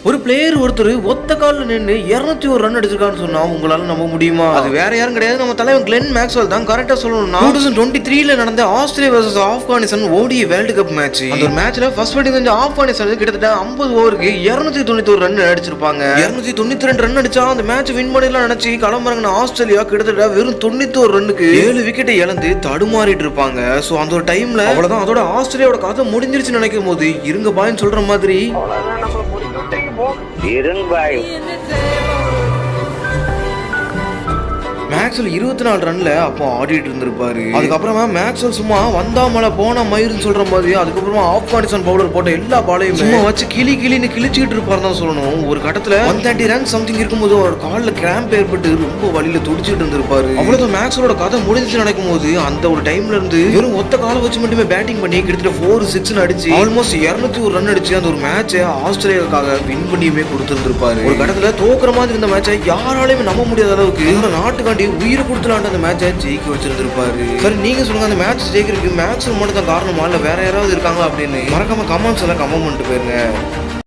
ஒரு பிளேயர் ஒருத்தர் ஒத்த கால்ல நின்னு 201 ரன் அடிச்சிருக்கான்னு சொன்னா உங்களால நம்ப முடியுமா? அது வேற யாரும் கிடையாது, நம்ம தலைவன் கிளென் மேக்ஸ்வெல் தான். கரெக்டா சொல்லணும்னா 2023ல நடந்த Australia vs Afghanistan ODI world cup match. அந்த ஒரு மேட்ச்ல ஃபர்ஸ்ட் பேட்டிங் செஞ்ச ஆப்கானிஸ்தான் கிட்டத்தட்ட 50 ஓவருக்கு 291 ரன் அடிச்சிருப்பாங்க. 292 ரன் அடிச்சா அந்த மேட்ச் வின் பண்ணிடலாம் நினைச்சு களமிறங்கின ஆஸ்திரேலியா கிட்டத்தட்ட வெறும் 91 ரன்னுக்கு 7 விக்கெட்டை இழந்து தடுமாறிட்டு இருப்பாங்க. சோ அந்த ஒரு டைம்ல அவ்வளவுதான், அதோட ஆஸ்திரேலியாவோட கதை முடிஞ்சிருச்சுன்னு நினைக்கும் போது இருங்க பாய்ன்னு சொல்ற மாதிரி மேக்ஸ்வெல் 24 ரன்ல அப்போ ஆடிட்டு இருந்திருப்பாரு. அதுக்கப்புறமா மேக்ஸ்வெல் சும்மா வந்தா மழை போனா மயிருன்னு சொல்ற மாதிரி அதுக்கப்புறமா ஆப்கானிஸ்தான் பவுலர் போட்ட எல்லா பாலையும் சும்மா வச்சு கிளின்னு கிழிச்சிட்டு இருப்பாரு தான் சொல்லணும். ஒரு கட்டத்துல 130 ரன் சம்திங் இருக்கும்போது ஒரு கால்ல கிராம்ப் ஏற்பட்டு ரொம்ப வழியில துடிச்சிட்டு இருந்திருப்பாரு. அவ்வளவு மேக்ஸ்வெலோட கதை முடிஞ்சிச்சு நடக்கும் போது அந்த ஒரு டைம்ல இருந்து வெறும் ஒத்த காலை வச்சு மட்டுமே பேட்டிங் பண்ணி கிட்டத்தட்ட 4-6 அடிச்சு ஆல்மோஸ்ட் 201 ரன் அடிச்சு அந்த ஒரு மேட்சை ஆஸ்திரேலியாவுக்காக வின் பண்ணியுமே கொடுத்திருந்திருப்பாரு. ஒரு கட்டத்துல தோக்குற மாதிரி இந்த மேட்சை யாராலையுமே நம்ப முடியாத அளவுக்கு நாட்டுக்காண்டி உயிரை கொடுத்துலாண்ட அந்த மேட்சை ஜெயிக்க வச்சிருந்திருப்பாரு. சரி, நீங்க சொல்லுங்க, அந்த மேட்ச் ஜெயிக்கிறதுக்கு மேக்ஸ்வெல் மட்டும் தான் காரணமா இல்ல வேற யாராவது இருக்காங்களா அப்படின்னு மறக்காம கமெண்ட்ஸ் எல்லாம் கமெண்ட் பண்ணிட்டு போயிருங்க.